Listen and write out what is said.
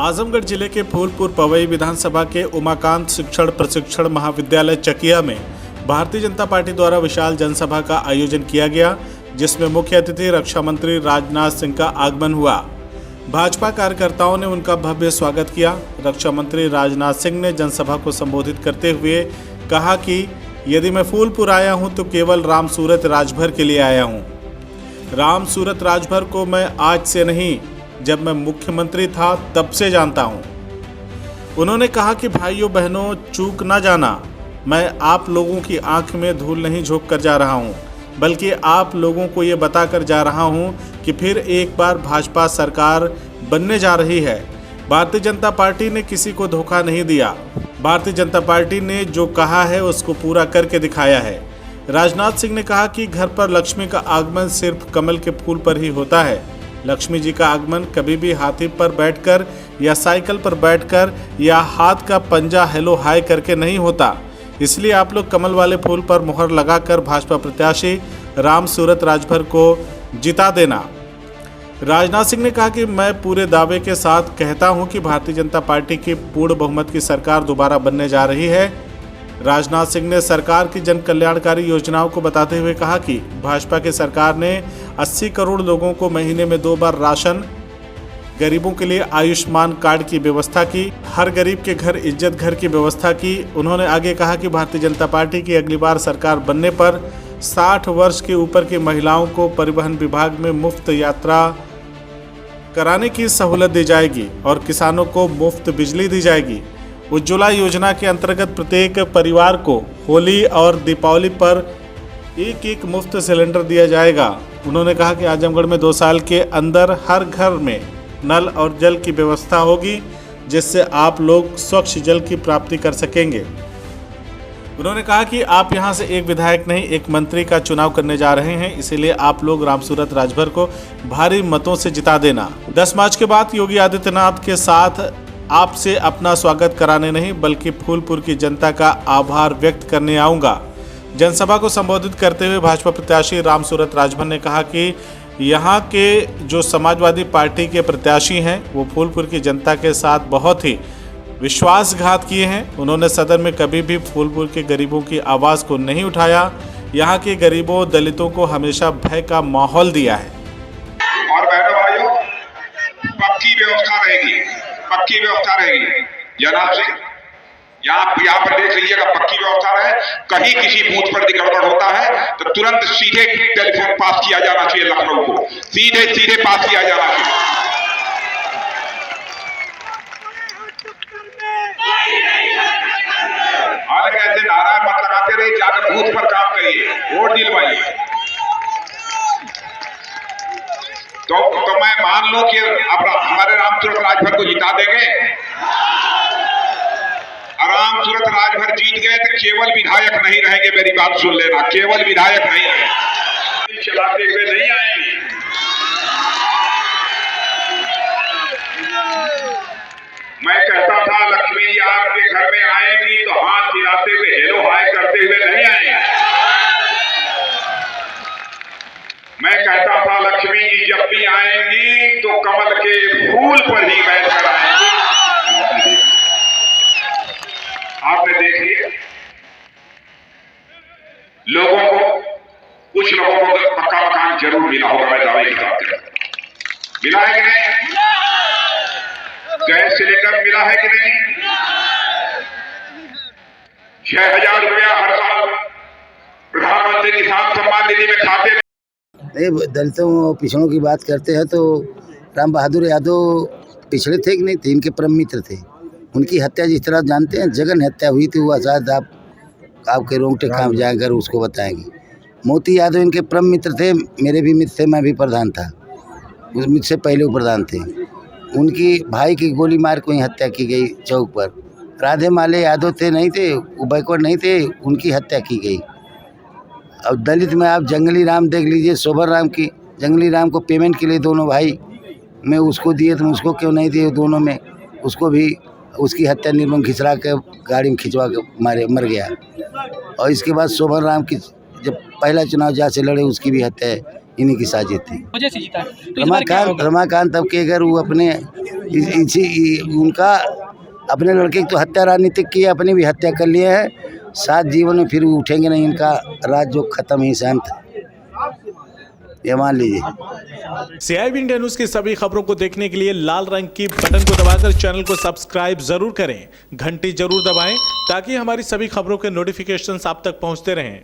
आजमगढ़ जिले के फूलपुर पवई विधानसभा के उमाकांत शिक्षण प्रशिक्षण महाविद्यालय चकिया में भारतीय जनता पार्टी द्वारा विशाल जनसभा का आयोजन किया गया, जिसमें मुख्य अतिथि रक्षा मंत्री राजनाथ सिंह का आगमन हुआ। भाजपा कार्यकर्ताओं ने उनका भव्य स्वागत किया। रक्षा मंत्री राजनाथ सिंह ने जनसभा को संबोधित करते हुए कहा कि यदि मैं फूलपुर आया हूं तो केवल राम सूरत राजभर के लिए आया हूं। राम सूरत राजभर को मैं आज से नहीं, जब मैं मुख्यमंत्री था तब से जानता हूं। उन्होंने कहा कि भाइयों बहनों, चूक ना जाना, मैं आप लोगों की आंख में धूल नहीं झोंक कर जा रहा हूं, बल्कि आप लोगों को ये बताकर जा रहा हूं कि फिर एक बार भाजपा सरकार बनने जा रही है। भारतीय जनता पार्टी ने किसी को धोखा नहीं दिया। भारतीय जनता पार्टी ने जो कहा है उसको पूरा करके दिखाया है। राजनाथ सिंह ने कहा कि घर पर लक्ष्मी का आगमन सिर्फ कमल के फूल पर ही होता है। लक्ष्मी जी का आगमन कभी भी हाथी पर बैठकर या साइकिल पर बैठकर या हाथ का पंजा हेलो हाय करके नहीं होता। इसलिए आप लोग कमल वाले फूल पर मुहर लगाकर भाजपा प्रत्याशी राम सूरत राजभर को जिता देना। राजनाथ सिंह ने कहा कि मैं पूरे दावे के साथ कहता हूं कि भारतीय जनता पार्टी की पूर्ण बहुमत की सरकार दोबारा बनने जा रही है। राजनाथ सिंह ने सरकार की जन कल्याणकारी योजनाओं को बताते हुए कहा कि भाजपा की सरकार ने 80 करोड़ लोगों को महीने में 2 बार राशन, गरीबों के लिए आयुष्मान कार्ड की व्यवस्था की, हर गरीब के घर इज्जत घर की व्यवस्था की। उन्होंने आगे कहा कि भारतीय जनता पार्टी की अगली बार सरकार बनने पर 60 वर्ष के ऊपर की महिलाओं को परिवहन विभाग में मुफ्त यात्रा कराने की सहूलत दी जाएगी और किसानों को मुफ्त बिजली दी जाएगी। उज्ज्वला योजना के अंतर्गत प्रत्येक परिवार को होली और दीपावली पर एक मुफ्त सिलेंडर दिया जाएगा। उन्होंने कहा कि आजमगढ़ में 2 साल के अंदर हर घर में नल और जल की व्यवस्था होगी, जिससे आप लोग स्वच्छ जल की प्राप्ति कर सकेंगे। उन्होंने कहा कि आप यहां से एक विधायक नहीं, एक मंत्री का चुनाव करने जा रहे हैं, इसीलिए आप लोग राम सूरत राजभर को भारी मतों से जिता देना। 10 मार्च के बाद योगी आदित्यनाथ के साथ आपसे अपना स्वागत कराने नहीं, बल्कि फूलपुर की जनता का आभार व्यक्त करने आऊँगा। जनसभा को संबोधित करते हुए भाजपा प्रत्याशी राम सूरत राजभर ने कहा कि यहाँ के जो समाजवादी पार्टी के प्रत्याशी हैं वो फूलपुर की जनता के साथ बहुत ही विश्वासघात किए हैं। उन्होंने सदन में कभी भी फूलपुर के गरीबों की आवाज़ को नहीं उठाया। यहाँ के गरीबों दलितों को हमेशा भय का माहौल दिया है। और बहनों भाइयों, पक्की व्यवस्था रहेगी, पक्की व्यवस्था रहेगी। जनाब सिंह यहाँ पर देख लीजिएगा, पक्की व्यवस्था रहे। कहीं किसी बूथ पर गड़बड़ होता है तो तुरंत सीधे टेलीफोन पास किया जाना चाहिए, लखनऊ को सीधे पास किया जाना चाहिए। और ऐसे नारा मत लगाते रहिए, जाकर बूथ पर काम करिए, वोट दिलवाइए। तो मैं मान लो कि अब हमारे राम सूरत राजभर को जिता देंगे। राम सूरत राजभर जीत गए तो केवल विधायक नहीं रहेंगे। मेरी बात सुन लेना, केवल विधायक नहीं रहेंगे, चलाते हुए नहीं आएंगे। मैं कहता था लक्ष्मी जी आपके घर में आएंगी तो हाथ हिलाते हुए हेलो हाय करते हुए नहीं आएंगे। मैं कहता था लक्ष्मी जी जब भी आएंगी तो कमल के फूल पर ही बैठकर आएंगी। आपने देख लिया, लोगों को, कुछ लोगों को पक्का मकान जरूर मिला होगा। मैं दावे की बात करूं, मिला है कि नहीं? गैस सिलेंडर मिला है कि नहीं? 6000 रुपया हर साल प्रधानमंत्री किसान सम्मान निधि में खाते में। दलितों पिछड़ों की बात करते हैं तो राम बहादुर यादव पिछड़े थे कि नहीं थे? इनके परम मित्र थे। उनकी हत्या जिस तरह जानते हैं, जगन हत्या हुई थी, वो शायद आपके रोंगटे कांप जाकर उसको बताएंगे। मोती यादव इनके परम मित्र थे, मेरे भी मित्र थे, मैं भी प्रधान था, उस मुझसे पहले वो प्रधान थे। उनकी भाई की गोली मार को ही हत्या की गई चौक पर। राधे माले यादव थे, नहीं थे, वो बैकवर्ड नहीं थे, उनकी हत्या की गई। अब दलित में आप जंगली राम देख लीजिए, सोबर राम की, जंगली राम को पेमेंट के लिए दोनों भाई में उसको दिए तो उसको क्यों नहीं दिए? दोनों में उसको भी, उसकी हत्या निर्मम खिंचरा के गाड़ी में खिंचवा के मर गया। और इसके बाद सोबर राम की जब पहला चुनाव जहाँ से लड़े उसकी भी हत्या इन्हीं की साजिश थी। वजह से जीता है तो इस बार क्या होगा? रमाकांत अब के अगर वो अपने उनका अपने लड़के की तो हत्या राजनीतिक की है, अपनी भी हत्या कर लिए है, सात जीवन में फिर वो उठेंगे नहीं, इनका राज जो खत्म ही शांत, ये मान लीजिए। CIB इंडिया न्यूज की सभी खबरों को देखने के लिए लाल रंग की बटन को दबाकर चैनल को सब्सक्राइब जरूर करें, घंटी जरूर दबाएं ताकि हमारी सभी खबरों के नोटिफिकेशंस आप तक पहुंचते रहें।